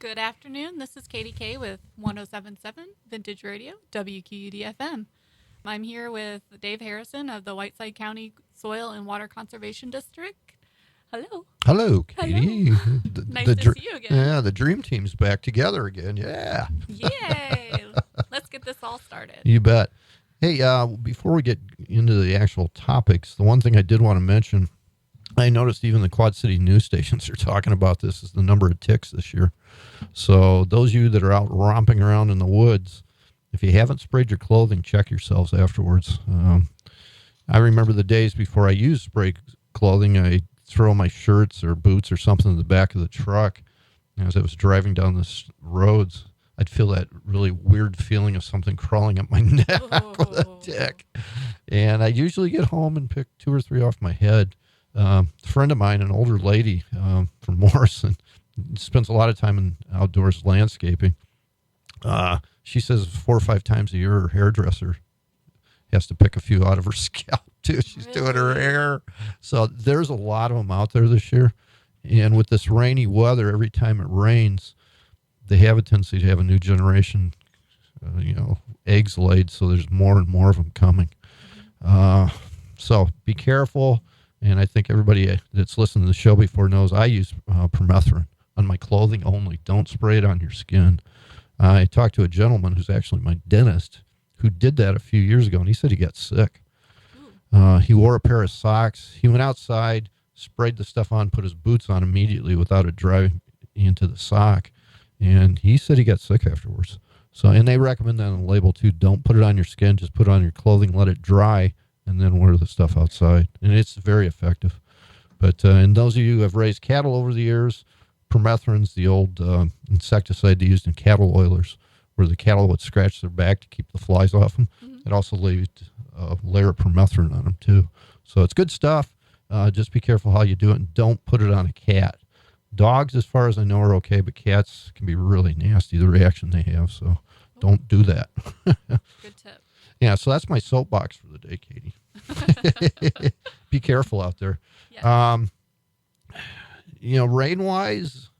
Good afternoon. This is Katie K with 1077 Vintage Radio, WQUD-FM. I'm here with Dave Harrison of the Whiteside County Soil and Water Conservation District. Hello. Hello, Katie. Hello. Nice to see you again. Yeah, the dream team's back together again. Yeah. Yay. Let's get this all started. You bet. Hey, before we get into the actual topics, the one thing I did want to mention, I noticed even the Quad City news stations are talking about this, is the number of ticks this year. So those of you that are out romping around in the woods, if you haven't sprayed your clothing, check yourselves afterwards. I remember the days before I used spray clothing, I throw my shirts or boots or something in the back of the truck. And as I was driving down the roads, I'd feel that really weird feeling of something crawling up my neck with a tick. And I usually get home and pick 2 or 3 off my head. A friend of mine, an older lady from Morrison, spends a lot of time in outdoors landscaping. She says 4 or 5 times a year her hairdresser has to pick a few out of her scalp too. She's doing her hair. So there's a lot of them out there this year. And with this rainy weather, every time it rains, they have a tendency to have a new generation, eggs laid. So there's more and more of them coming. So be careful. And I think everybody that's listened to the show before knows I use permethrin on my clothing only. Don't spray it on your skin. I talked to a gentleman who's actually my dentist who did that a few years ago, and he said he got sick. He wore a pair of socks. He went outside, sprayed the stuff on, put his boots on immediately without it drying into the sock, and he said he got sick afterwards. So, and they recommend that on the label too. Don't put it on your skin. Just put it on your clothing, let it dry, and then wear the stuff outside. And it's very effective. But and those of you who have raised cattle over the years, permethrin's the old insecticide they used in cattle oilers, where the cattle would scratch their back to keep the flies off them. Mm-hmm. It also laid a layer of permethrin on them too. So it's good stuff. Just be careful how you do it, and don't put it on a cat. Dogs, as far as I know, are okay, but cats can be really nasty, the reaction they have. So don't do that. Good tip. Yeah, so that's my soapbox for the day, Katie. Be careful out there. Yes. Rain-wise,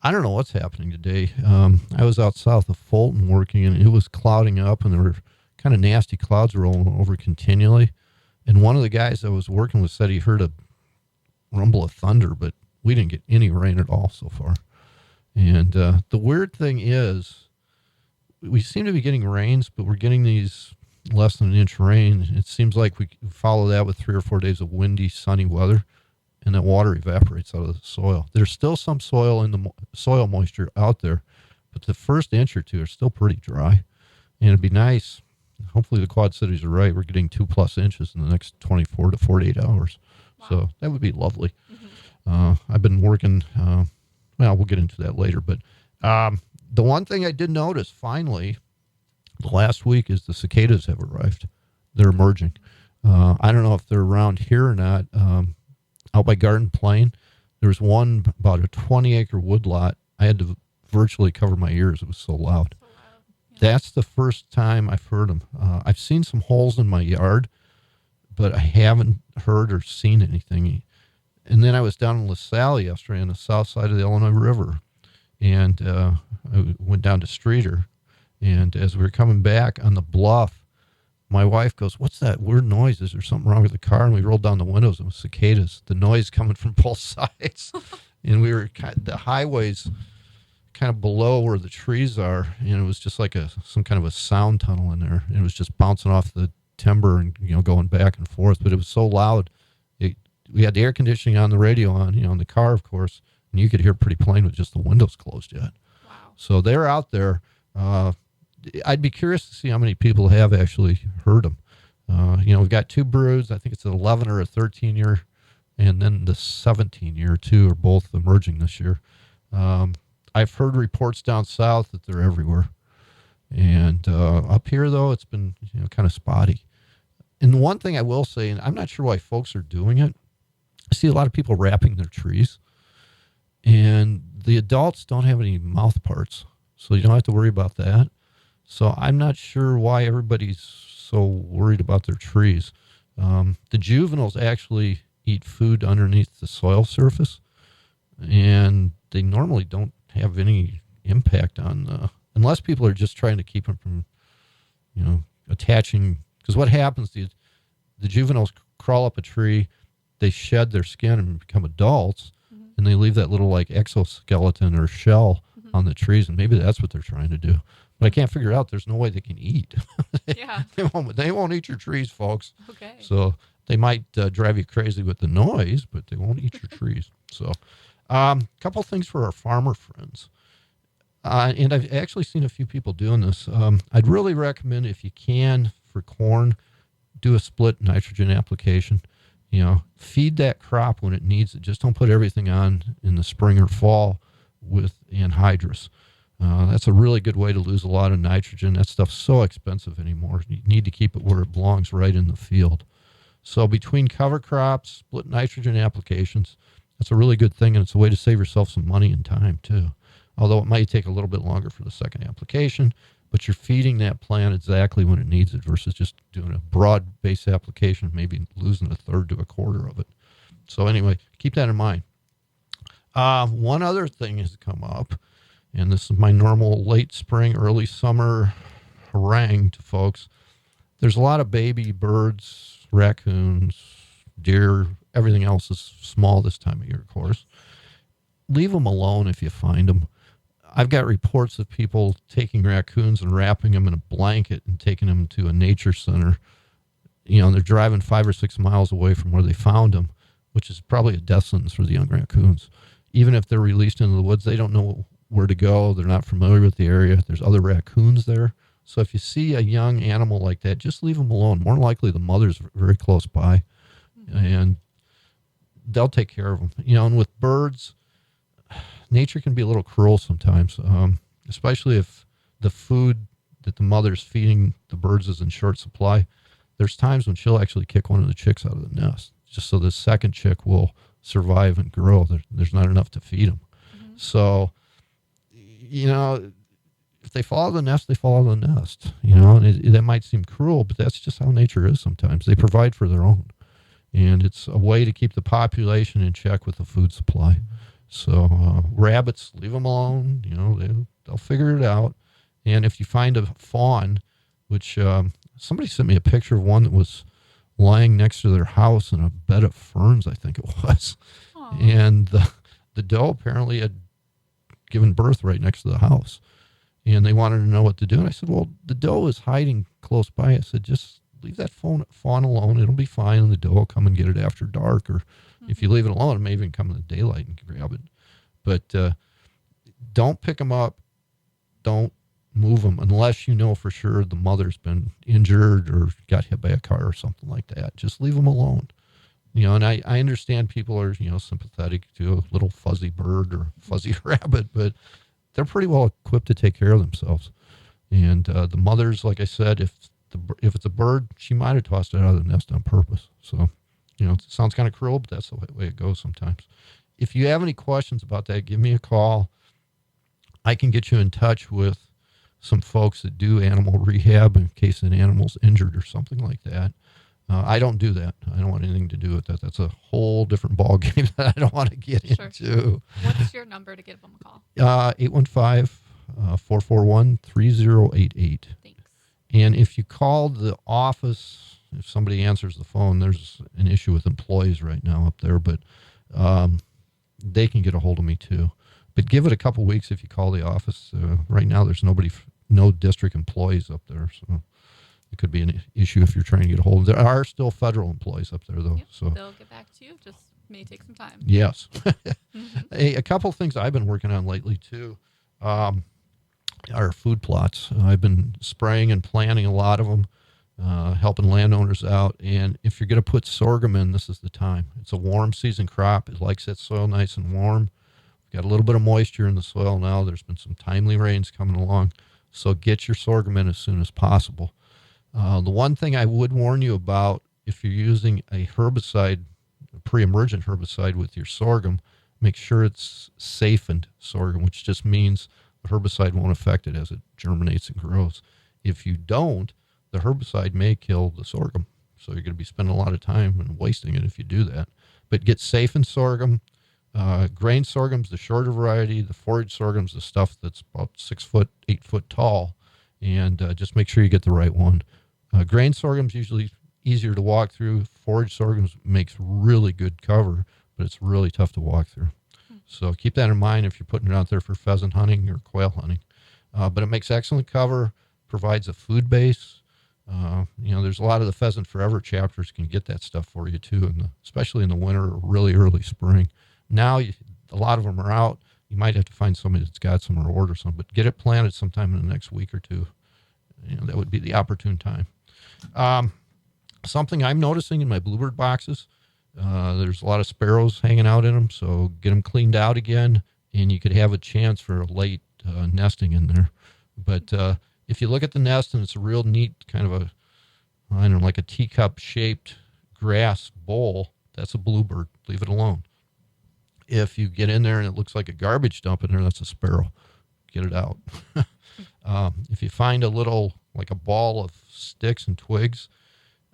I don't know what's happening today. I was out south of Fulton working, and it was clouding up, and there were kind of nasty clouds rolling over continually. And one of the guys I was working with said he heard a rumble of thunder, but we didn't get any rain at all so far. And the weird thing is, we seem to be getting rains, but we're getting these less than an inch rain. It seems like we follow that with 3 or 4 days of windy, sunny weather, and that water evaporates out of the soil. There's still some soil in the soil moisture out there, but the first inch or 2 are still pretty dry. And it'd be nice. Hopefully the Quad Cities are right. We're getting 2+ inches in the next 24 to 48 hours. Wow. So that would be lovely. Mm-hmm. I've been working, we'll get into that later, but the one thing I did notice finally last week is the cicadas have arrived. They're emerging. I don't know if they're around here or not. Out by Garden Plain, there's one about a 20-acre woodlot. I had to virtually cover my ears. It was so loud. Yeah. That's the first time I've heard them. I've seen some holes in my yard, but I haven't heard or seen anything. And then I was down in LaSalle yesterday on the south side of the Illinois River, and I went down to Streeter. And as we were coming back on the bluff, my wife goes, "What's that weird noise? Is there something wrong with the car?" And we rolled down the windows, and it was cicadas. The noise coming from both sides. And we were the highways kind of below where the trees are, and it was just like some kind of a sound tunnel in there. And it was just bouncing off the timber and going back and forth. But it was so loud. We had the air conditioning on, the radio on, in the car, of course, and you could hear pretty plain with just the windows closed yet. Wow. So they're out there. I'd be curious to see how many people have actually heard them. We've got 2 broods. I think it's an 11 or a 13 year, and then the 17 year too are both emerging this year. I've heard reports down south that they're everywhere, and up here though it's been kind of spotty. And the one thing I will say, and I'm not sure why folks are doing it, I see a lot of people wrapping their trees, and the adults don't have any mouth parts, so you don't have to worry about that. So I'm not sure why everybody's so worried about their trees. The juveniles actually eat food underneath the soil surface, and they normally don't have any impact on unless people are just trying to keep them from, attaching. Because what happens, the juveniles crawl up a tree, they shed their skin and become adults, and they leave that little like exoskeleton or shell on the trees, and maybe that's what they're trying to do. But I can't figure out. There's no way they can eat. Yeah. They won't eat your trees, folks. Okay. So they might drive you crazy with the noise, but they won't eat your trees. So a couple things for our farmer friends. And I've actually seen a few people doing this. I'd really recommend, if you can, for corn, do a split nitrogen application. Feed that crop when it needs it. Just don't put everything on in the spring or fall with anhydrous. That's a really good way to lose a lot of nitrogen. That stuff's so expensive anymore. You need to keep it where it belongs, right in the field. So between cover crops, split nitrogen applications, that's a really good thing, and it's a way to save yourself some money and time too. Although it might take a little bit longer for the second application, but you're feeding that plant exactly when it needs it versus just doing a broad base application, maybe losing a third to a quarter of it. So anyway, keep that in mind. One other thing has come up, and this is my normal late spring, early summer harangue to folks. There's a lot of baby birds, raccoons, deer, everything else is small this time of year, of course. Leave them alone if you find them. I've got reports of people taking raccoons and wrapping them in a blanket and taking them to a nature center. They're driving 5 or 6 miles away from where they found them, which is probably a death sentence for the young raccoons. Even if they're released into the woods, they don't know where to go. They're not familiar with the area. There's other raccoons there. So if you see a young animal like that, just leave them alone. More likely the mother's very close by, and they'll take care of them. And with birds, nature can be a little cruel sometimes, especially if the food that the mother's feeding the birds is in short supply. There's times when she'll actually kick one of the chicks out of the nest just so the second chick will survive and grow. There's not enough to feed them. So, if they follow the nest, they follow the nest, and that might seem cruel, but that's just how nature is sometimes. They provide for their own, and it's a way to keep the population in check with the food supply. So rabbits, leave them alone. They'll figure it out. And if you find a fawn, which somebody sent me a picture of one that was lying next to their house in a bed of ferns, I think it was. Aww. And the doe apparently had given birth right next to the house. And they wanted to know what to do. And I said, well, the doe is hiding close by. I said, just leave that fawn alone. It'll be fine. And the doe will come and get it after dark, or if you leave it alone, it may even come in the daylight and grab it. But don't pick them up. Don't move them unless you know for sure the mother's been injured or got hit by a car or something like that. Just leave them alone. And I understand people are, sympathetic to a little fuzzy bird or fuzzy rabbit, but they're pretty well equipped to take care of themselves. And the mothers, like I said, if it's a bird, she might have tossed it out of the nest on purpose. So, it sounds kind of cruel, but that's the way it goes sometimes. If you have any questions about that, give me a call. I can get you in touch with some folks that do animal rehab in case an animal's injured or something like that. I don't do that. I don't want anything to do with that. That's a whole different ball game that I don't want to get into. What's your number to give them a call? 815-441-3088. Thanks. And if you call the office, if somebody answers the phone, there's an issue with employees right now up there, but they can get a hold of me too. But give it a couple weeks if you call the office. Right now, there's no district employees up there, so it could be an issue if you're trying to get a hold of them. There are still federal employees up there, though. Yep, so they'll get back to you. Just may take some time. Yes. A couple things I've been working on lately, too, are food plots. I've been spraying and planting a lot of them, helping landowners out. And if you're going to put sorghum in, this is the time. It's a warm season crop. It likes that soil nice and warm. We've got a little bit of moisture in the soil now. There's been some timely rains coming along. So get your sorghum in as soon as possible. The one thing I would warn you about, if you're using a herbicide, a pre-emergent herbicide with your sorghum, make sure it's safened sorghum, which just means the herbicide won't affect it as it germinates and grows. If you don't, the herbicide may kill the sorghum. So you're going to be spending a lot of time and wasting it if you do that. But get safened sorghum. Grain sorghum's the shorter variety. The forage sorghum's the stuff that's about 6 foot, 8 foot tall. And just make sure you get the right one. Grain sorghum's usually easier to walk through. Forage sorghum's makes really good cover, but it's really tough to walk through. So keep that in mind if you're putting it out there for pheasant hunting or quail hunting. But it makes excellent cover, provides a food base. There's a lot of the Pheasant Forever chapters can get that stuff for you too, especially in the winter or really early spring. Now, a lot of them are out. You might have to find somebody that's got some or order some, but get it planted sometime in the next week or two. That would be the opportune time. Something I'm noticing in my bluebird boxes, there's a lot of sparrows hanging out in them, so get them cleaned out again, and you could have a chance for a late nesting in there. But if you look at the nest and it's a real neat kind of like a teacup shaped grass bowl, that's a bluebird. Leave it alone. If you get in there and it looks like a garbage dump in there, that's a sparrow. Get it out. If you find a little, like a ball of sticks and twigs,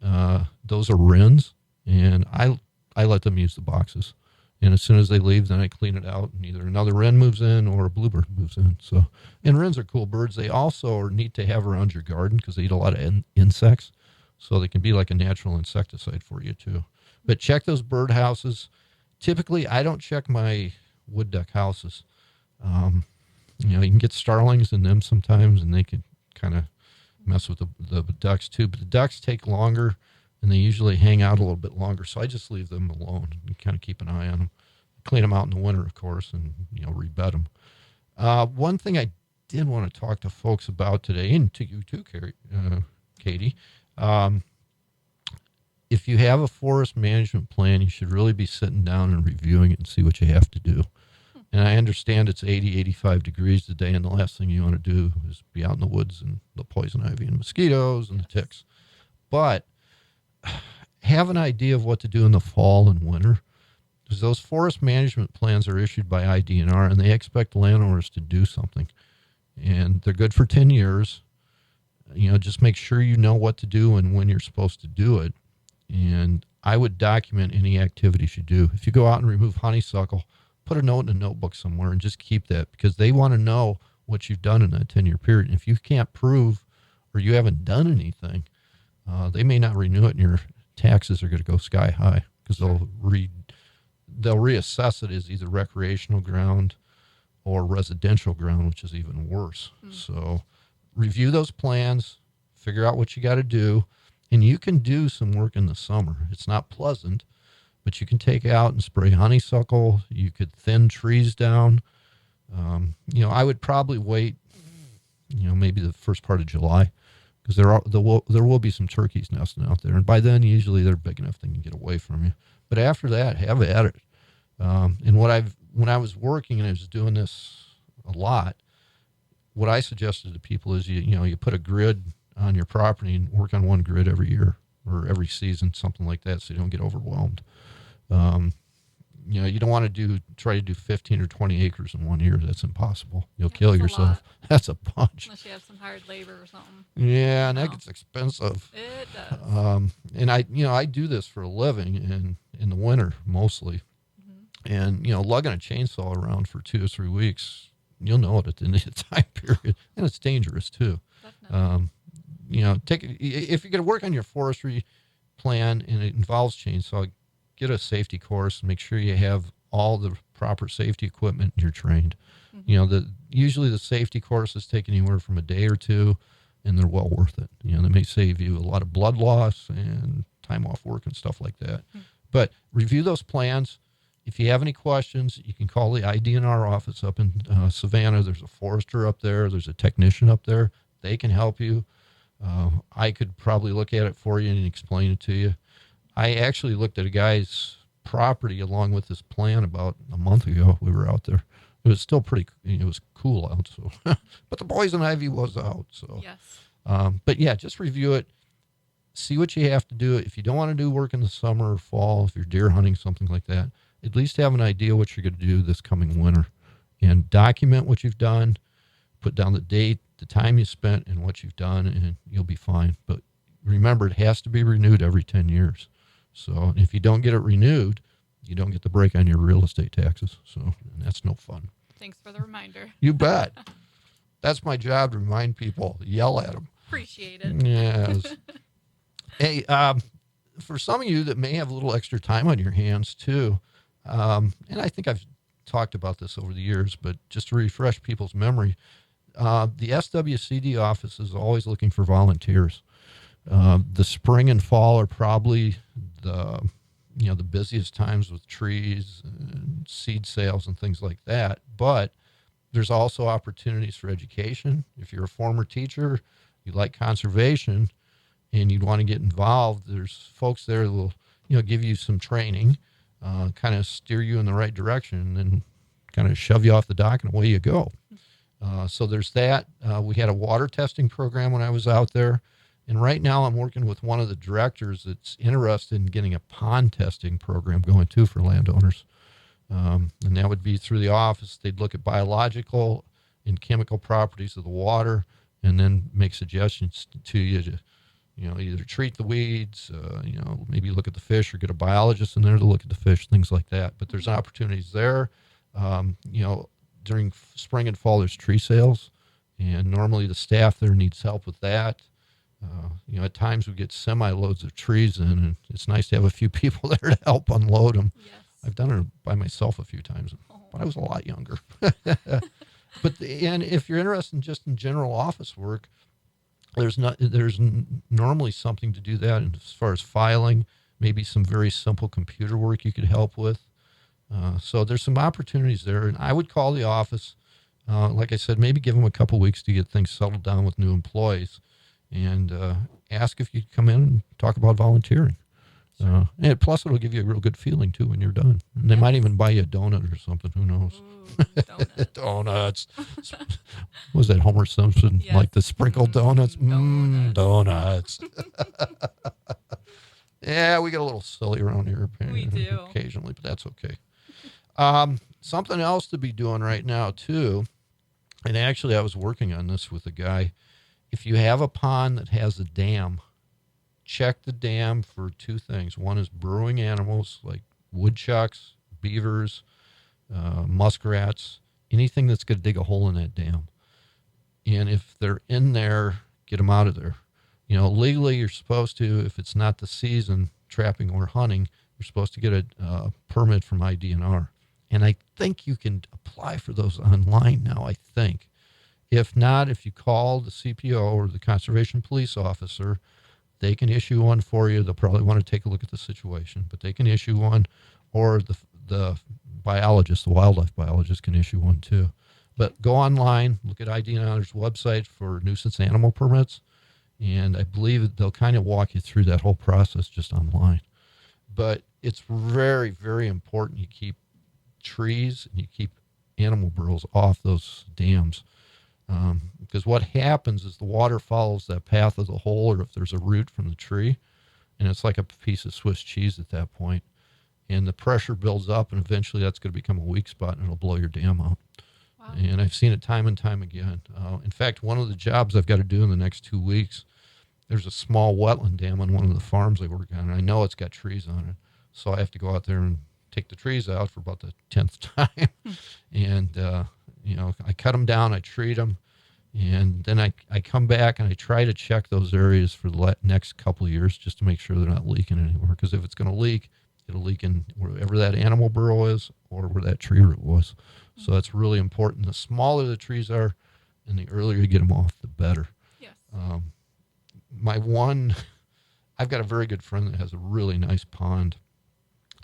those are wrens, and I let them use the boxes. And as soon as they leave, then I clean it out, and either another wren moves in or a bluebird moves in. So, and wrens are cool birds. They also are neat to have around your garden because they eat a lot of insects. So they can be like a natural insecticide for you too. But check those bird houses. Typically, I don't check my wood duck houses. You can get starlings in them sometimes, and they can kind of mess with the ducks too. But the ducks take longer, and they usually hang out a little bit longer. So I just leave them alone and kind of keep an eye on them. Clean them out in the winter, of course, and rebed them. One thing I did want to talk to folks about today, and to you too, Katie. If you have a forest management plan, you should really be sitting down and reviewing it and see what you have to do. And I understand it's 80, 85 degrees today, and the last thing you want to do is be out in the woods and the poison ivy and mosquitoes and the ticks. But have an idea of what to do in the fall and winter, because those forest management plans are issued by IDNR, and they expect landowners to do something. And they're good for 10 years. Just make sure you know what to do and when you're supposed to do it. And I would document any activities you do. If you go out and remove honeysuckle, put a note in a notebook somewhere and just keep that, because they want to know what you've done in that 10-year period. And if you can't prove or you haven't done anything, they may not renew it, and your taxes are going to go sky high, because they'll reassess it as either recreational ground or residential ground, which is even worse. So review those plans, figure out what you got to do. And you can do some work in the summer. It's not pleasant, but you can take out and spray honeysuckle. You could thin trees down. I would probably wait, maybe the first part of July, because there will be some turkeys nesting out there. And by then, usually they're big enough they can get away from you. But after that, have at it. And when I was working and I was doing this a lot, what I suggested to people is you put a grid on your property and work on one grid every year or every season, something like that, so you don't get overwhelmed. You don't want to try to do 15 or 20 acres in 1 year. That's impossible. You'll kill yourself. That's a bunch. Unless you have some hard labor or something. Yeah, and that gets expensive. It does. And I do this for a living in the winter mostly. Mm-hmm. And, lugging a chainsaw around for 2 or 3 weeks, you'll know it at the end of the time period. And it's dangerous too. Definitely. If you're going to work on your forestry plan and it involves chainsaw, get a safety course and make sure you have all the proper safety equipment and you're trained. Mm-hmm. Usually the safety courses take anywhere from a day or two, and they're well worth it. They may save you a lot of blood loss and time off work and stuff like that. Mm-hmm. But review those plans. If you have any questions, you can call the IDNR office up in Savannah. There's a forester up there. There's a technician up there. They can help you. I could probably look at it for you and explain it to you. I actually looked at a guy's property along with his plan about a month ago. We were out there. It was still it was cool out. So, but the poison ivy was out. So, yes. But yeah, just review it. See what you have to do. If you don't want to do work in the summer or fall, if you're deer hunting, something like that, at least have an idea what you're going to do this coming winter, and document what you've done. Put down the date, the time you spent, and what you've done, and you'll be fine. But remember, it has to be renewed every 10 years. So if you don't get it renewed, you don't get the break on your real estate taxes. So and that's no fun. Thanks for the reminder. You bet. That's my job, to remind people, yell at them. Appreciate it. Yes. Hey, for some of you that may have a little extra time on your hands too, and I think I've talked about this over the years, but just to refresh people's memory, the SWCD office is always looking for volunteers. The spring and fall are probably the busiest times with trees and seed sales and things like that. But there's also opportunities for education. If you're a former teacher, you like conservation, and you'd want to get involved, there's folks there that will, give you some training, kind of steer you in the right direction, and then kind of shove you off the dock and away you go. So there's that. We had a water testing program when I was out there. And right now I'm working with one of the directors that's interested in getting a pond testing program going too for landowners. And that would be through the office. They'd look at biological and chemical properties of the water and then make suggestions to you to, either treat the weeds, maybe look at the fish or get a biologist in there to look at the fish, things like that. But there's opportunities there. During spring and fall, there's tree sales, and normally the staff there needs help with that. At times we get semi-loads of trees in, and it's nice to have a few people there to help unload them. Yes. I've done it by myself a few times, but I was a lot younger. And if you're interested just in general office work, there's normally something to do that as far as filing, maybe some very simple computer work you could help with. So there's some opportunities there, and I would call the office. Like I said, maybe give them a couple weeks to get things settled down with new employees, and ask if you'd come in and talk about volunteering. Sure. And plus, it'll give you a real good feeling, too, when you're done. And they might even buy you a donut or something. Who knows? Ooh, donuts. Donuts. Was that Homer Simpson? Yes. Like the sprinkled donuts? Donuts. Donuts. Yeah, we get a little silly around here. We do. Occasionally, but that's okay. Something else to be doing right now, too, and actually I was working on this with a guy. If you have a pond that has a dam, check the dam for two things. One is burrowing animals like woodchucks, beavers, muskrats, anything that's going to dig a hole in that dam. And if they're in there, get them out of there. Legally you're supposed to, if it's not the season, trapping or hunting, you're supposed to get a permit from IDNR. And I think you can apply for those online now, I think. If not, if you call the CPO or the conservation police officer, they can issue one for you. They'll probably want to take a look at the situation, but they can issue one, or the biologist, the wildlife biologist, can issue one too. But go online, look at IDNR's website for nuisance animal permits, and I believe they'll kind of walk you through that whole process just online. But it's very, very important you keep trees and you keep animal burrows off those dams. Because what happens is the water follows that path of the hole, or if there's a root from the tree, and it's like a piece of Swiss cheese at that point, and the pressure builds up, and eventually that's going to become a weak spot, and it'll blow your dam out. Wow. And I've seen it time and time again. In fact, one of the jobs I've got to do in the next 2 weeks, there's a small wetland dam on one of the farms I work on, and I know it's got trees on it, so I have to go out there and take the trees out for about the 10th time. And I cut them down, I treat them, and then I come back and I try to check those areas for the next couple of years just to make sure they're not leaking anymore. Because if it's going to leak, it'll leak in wherever that animal burrow is or where that tree root was. So that's really important. The smaller the trees are and the earlier you get them off, the better. Yes. I've got a very good friend that has a really nice pond,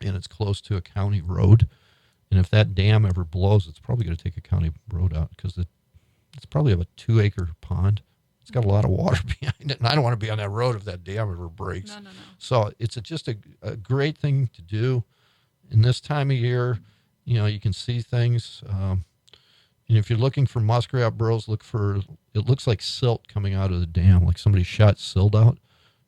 and it's close to a county road. And if that dam ever blows, it's probably going to take a county road out, because it's probably a 2-acre pond. It's got a lot of water behind it, and I don't want to be on that road if that dam ever breaks. No. So it's just a great thing to do. In this time of year, you can see things. And if you're looking for muskrat burrows, it looks like silt coming out of the dam, like somebody shot silt out.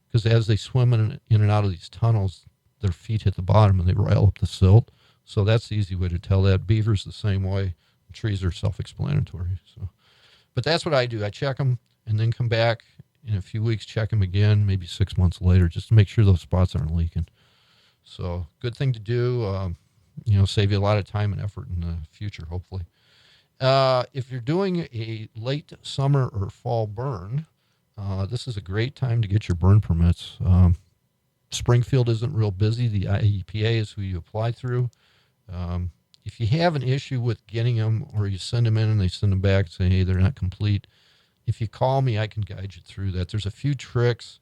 Because as they swim in and out of these tunnels, their feet hit the bottom and they rile up the silt. So that's the easy way to tell that. Beavers the same way. Trees are self-explanatory. So, but that's what I do. I check them and then come back in a few weeks, check them again, maybe 6 months later, just to make sure those spots aren't leaking. So good thing to do. save you a lot of time and effort in the future, hopefully. If you're doing a late summer or fall burn, this is a great time to get your burn permits. Springfield isn't real busy. The IEPA is who you apply through. If you have an issue with getting them, or you send them in and they send them back and say, hey, they're not complete, if you call me, I can guide you through that. There's a few tricks.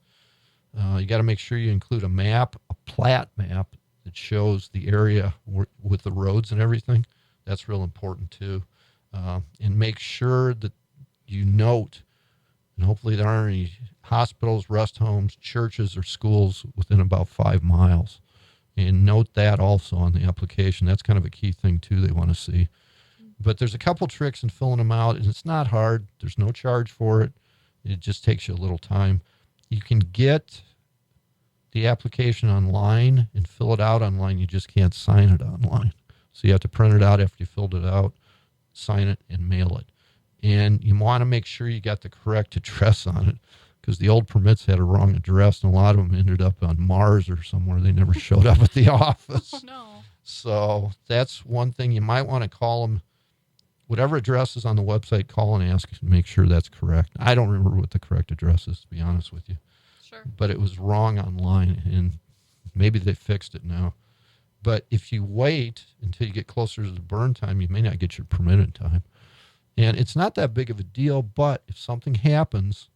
You got to make sure you include a map, a plat map that shows the area with the roads and everything. That's real important too. And make sure that you note, and hopefully there aren't any hospitals, rest homes, churches, or schools within about 5 miles. And note that also on the application. That's kind of a key thing too they want to see. But there's a couple tricks in filling them out, and it's not hard. There's no charge for it. It just takes you a little time. You can get the application online and fill it out online. You just can't sign it online. So you have to print it out after you filled it out, sign it, and mail it. And you want to make sure you got the correct address on it, because the old permits had a wrong address, and a lot of them ended up on Mars or somewhere. They never showed up at the office. Oh, no. So that's one thing. You might want to call them. Whatever address is on the website, call and ask and make sure that's correct. I don't remember what the correct address is, to be honest with you. Sure. But it was wrong online, and maybe they fixed it now. But if you wait until you get closer to the burn time, you may not get your permit in time. And it's not that big of a deal, but if something happens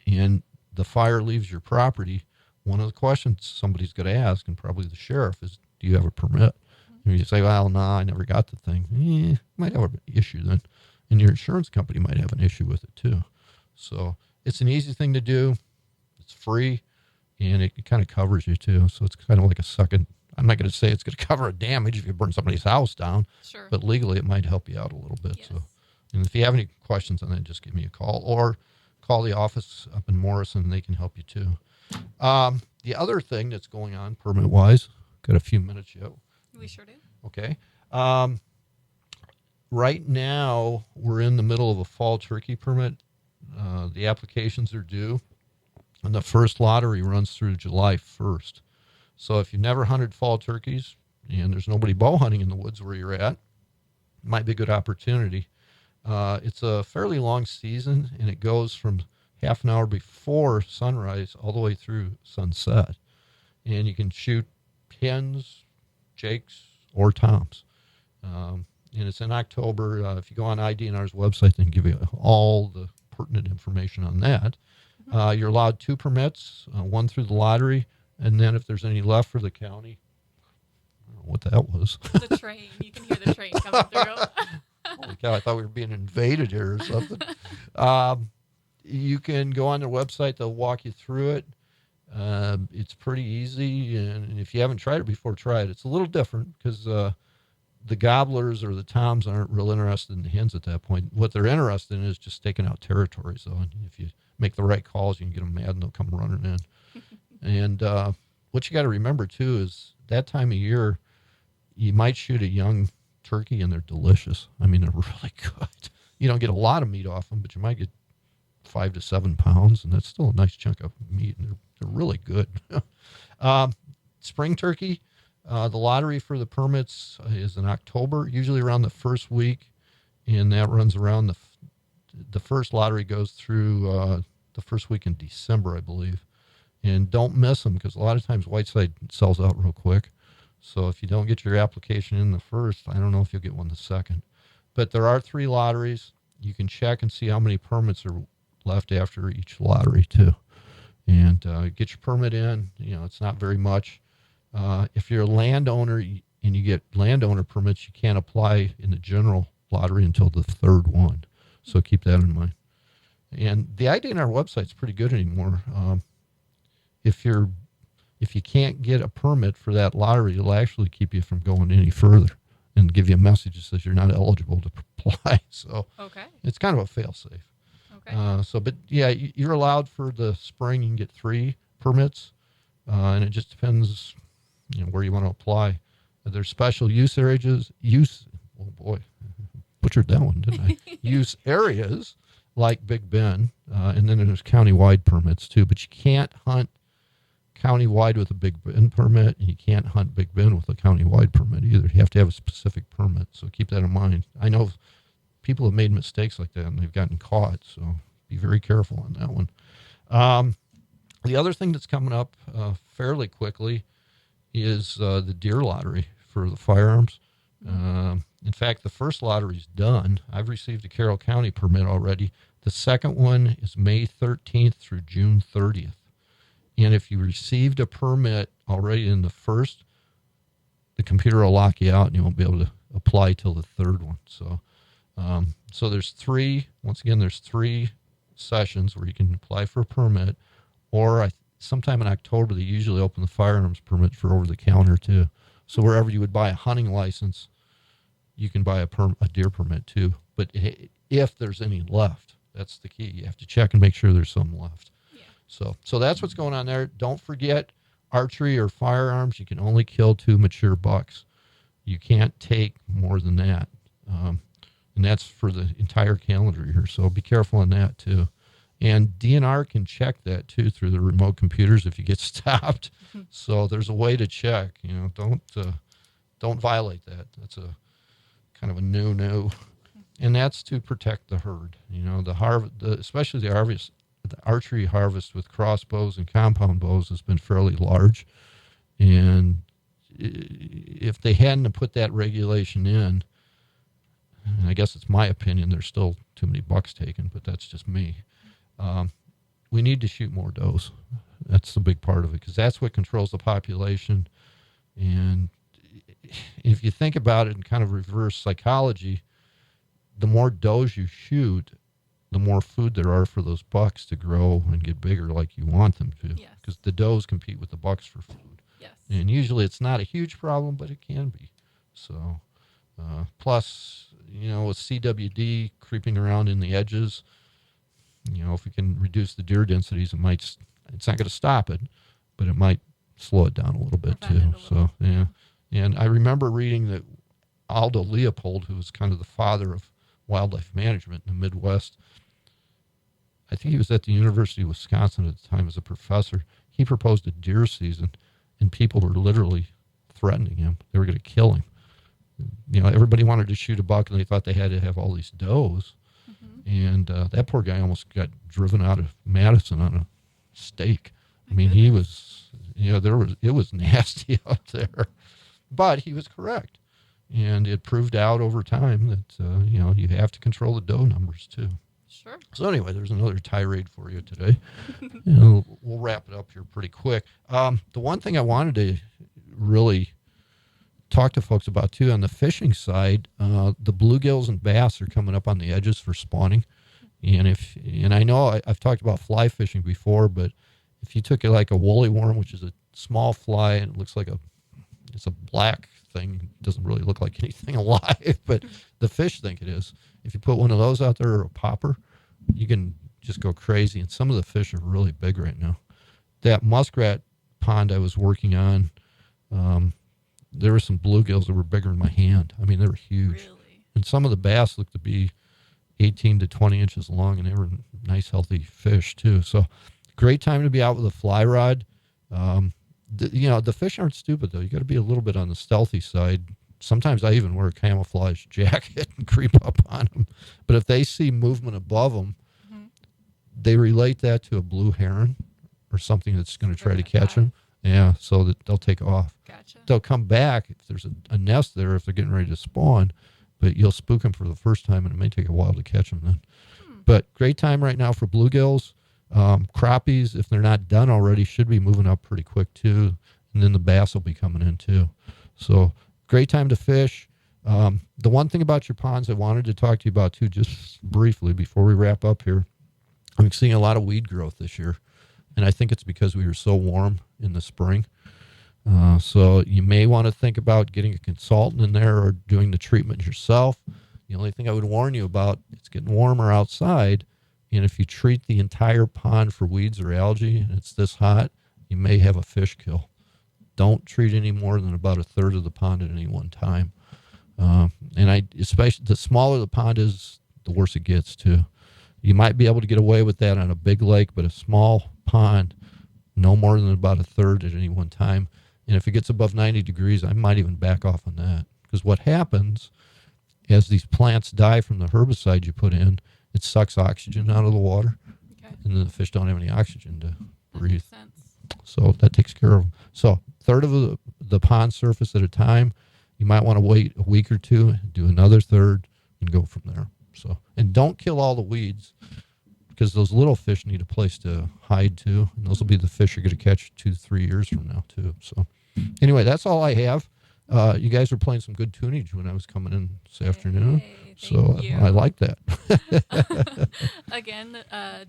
and the fire leaves your property, one of the questions somebody's going to ask, and probably the sheriff, is, do you have a permit? And you say, well, no, I never got the thing. You might have an issue then. And your insurance company might have an issue with it too. So it's an easy thing to do. It's free, and it kind of covers you too. So it's kind of like a second. I'm not going to say it's going to cover a damage if you burn somebody's house down. Sure. But legally it might help you out a little bit. Yes. So, and if you have any questions on that, just give me a call, or call the office up in Morrison, and they can help you too. The other thing that's going on permit-wise, got a few minutes yet. We sure do. Okay. Right now, we're in the middle of a fall turkey permit. The applications are due, and the first lottery runs through July 1st. So if you've never hunted fall turkeys and there's nobody bow hunting in the woods where you're at, it might be a good opportunity. It's a fairly long season, and it goes from half an hour before sunrise all the way through sunset. And you can shoot hens, jakes, or toms. And it's in October. If you go on IDNR's website, they can give you all the pertinent information on that. You're allowed 2 permits, one through the lottery, and then if there's any left for the county, I don't know what that was. The train. You can hear the train coming through. Holy cow, I thought we were being invaded here or something. You can go on their website. They'll walk you through it. It's pretty easy, and if you haven't tried it before, try it. It's a little different because the gobblers or the toms aren't real interested in the hens at that point. What they're interested in is just staking out territory. So if you make the right calls, you can get them mad and they'll come running in. And what you got to remember, too, is that time of year, you might shoot a young turkey, and they're delicious. I mean, they're really good. You don't get a lot of meat off them, but you might get 5 to 7 pounds, and that's still a nice chunk of meat, and they're really good. Spring turkey, the lottery for the permits is in October, usually around the first week, and that runs around the first lottery goes through the first week in December, I believe. And don't miss them, because a lot of times Whiteside sells out real quick. So if you don't get your application in the first, I don't know if you'll get one the second. But there are 3 lotteries. You can check and see how many permits are left after each lottery too. And get your permit in. It's not very much. If you're a landowner and you get landowner permits, you can't apply in the general lottery until the 3rd one. So keep that in mind. And the idea on our website is pretty good anymore. If you can't get a permit for that lottery, it'll actually keep you from going any further and give you a message that says you're not eligible to apply. So Okay. it's kind of a fail-safe. Okay. But yeah, you're allowed for the spring. You can get 3 permits, and it just depends, where you want to apply. There's special use areas. Oh boy, butchered that one, didn't I? Use areas like Big Bend, and then there's county-wide permits too. But you can't hunt countywide with a Big Bend permit, and you can't hunt Big Bend with a countywide permit either. You have to have a specific permit, so keep that in mind. I know people have made mistakes like that, and they've gotten caught, so be very careful on that one. The other thing that's coming up fairly quickly is the deer lottery for the firearms. In fact, the first lottery's done. I've received a Carroll County permit already. The second one is May 13th through June 30th. And if you received a permit already in the first, the computer will lock you out and you won't be able to apply till the third one. So there's three sessions where you can apply for a permit, or sometime in October, they usually open the firearms permit for over the counter too. So wherever you would buy a hunting license, you can buy a deer permit too. But if there's any left, that's the key. You have to check and make sure there's some left. Yeah. So that's what's going on there. Don't forget, archery or firearms, you can only kill 2 mature bucks. You can't take more than that. And that's for the entire calendar year. So be careful on that too. And DNR can check that too through the remote computers if you get stopped. So there's a way to check. Don't violate that. That's a kind of a no. And that's to protect the herd. Especially the archery harvest with crossbows and compound bows has been fairly large. And if they hadn't put that regulation in, and I guess it's my opinion, there's still too many bucks taken, but that's just me. We need to shoot more does. That's the big part of it, because that's what controls the population. And if you think about it in kind of reverse psychology, the more does you shoot, the more food there are for those bucks to grow and get bigger like you want them to. Yes. Because the does compete with the bucks for food. Yes. And usually it's not a huge problem, but it can be. So, plus, with CWD creeping around in the edges, if we can reduce the deer densities, it's not going to stop it, but it might slow it down a little bit too. So, yeah. And I remember reading that Aldo Leopold, who was kind of the father of wildlife management in the Midwest, I think he was at the University of Wisconsin at the time as a professor. He proposed a deer season, and people were literally threatening him. They were going to kill him. Everybody wanted to shoot a buck, and they thought they had to have all these does. And that poor guy almost got driven out of Madison on a stake. He was, it was nasty out there. But he was correct. And it proved out over time that, you have to control the doe numbers too. Sure. So anyway, there's another tirade for you today. We'll wrap it up here pretty quick. The one thing I wanted to really talk to folks about too on the fishing side, the bluegills and bass are coming up on the edges for spawning. And I know I've talked about fly fishing before, but if you took it like a woolly worm, which is a small fly and it looks like it's a black thing, it doesn't really look like anything alive, but the fish think it is. If you put one of those out there or a popper, you can just go crazy. And some of the fish are really big right now. That muskrat pond I was working on, there were some bluegills that were bigger than my hand. They were huge. Really? And some of the bass looked to be 18 to 20 inches long, and they were nice, healthy fish too. So great time to be out with a fly rod. The fish aren't stupid though. You got to be a little bit on the stealthy side. Sometimes I even wear a camouflage jacket and creep up on them. But if they see movement above them, they relate that to a blue heron or something that's going to try to catch them. Yeah, so that they'll take off. Gotcha. They'll come back if there's a nest there, if they're getting ready to spawn, but you'll spook them for the first time, and it may take a while to catch them then. But great time right now for bluegills. Crappies, if they're not done already, should be moving up pretty quick too, and then the bass will be coming in too. So great time to fish. The one thing about your ponds I wanted to talk to you about too, just briefly before we wrap up here, I'm seeing a lot of weed growth this year. And I think it's because we were so warm in the spring. So you may want to think about getting a consultant in there or doing the treatment yourself. The only thing I would warn you about, it's getting warmer outside. And if you treat the entire pond for weeds or algae and it's this hot, you may have a fish kill. Don't treat any more than about a third of the pond at any one time. Especially the smaller the pond is, the worse it gets too. You might be able to get away with that on a big lake, but a small pond, no more than about a third at any one time. And if it gets above 90 degrees, I might even back off on that. Because what happens as these plants die from the herbicide you put in, it sucks oxygen out of the water. Okay. And then the fish don't have any oxygen to That breathe. makes sense. So that takes care of them. So third of the pond surface at a time. You might want to wait a week or two, do another third, and go from there. So, and don't kill all the weeds, because those little fish need a place to hide too, and those will be the fish you're going to catch 2-3 years from now too. So, anyway, that's all I have. You guys were playing some good tunage when I was coming in this afternoon, so I like that. Again,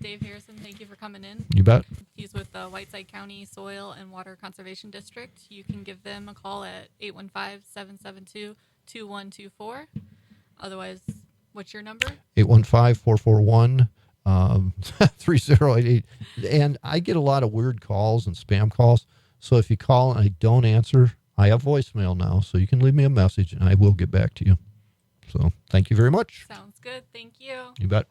Dave Harrison, thank you for coming in. You bet. He's with the Whiteside County Soil and Water Conservation District. You can give them a call at 815-772-2124. Otherwise, what's your number? 815-441-3088. And I get a lot of weird calls and spam calls. So if you call and I don't answer, I have voicemail now. So you can leave me a message and I will get back to you. So thank you very much. Sounds good. Thank you. You bet.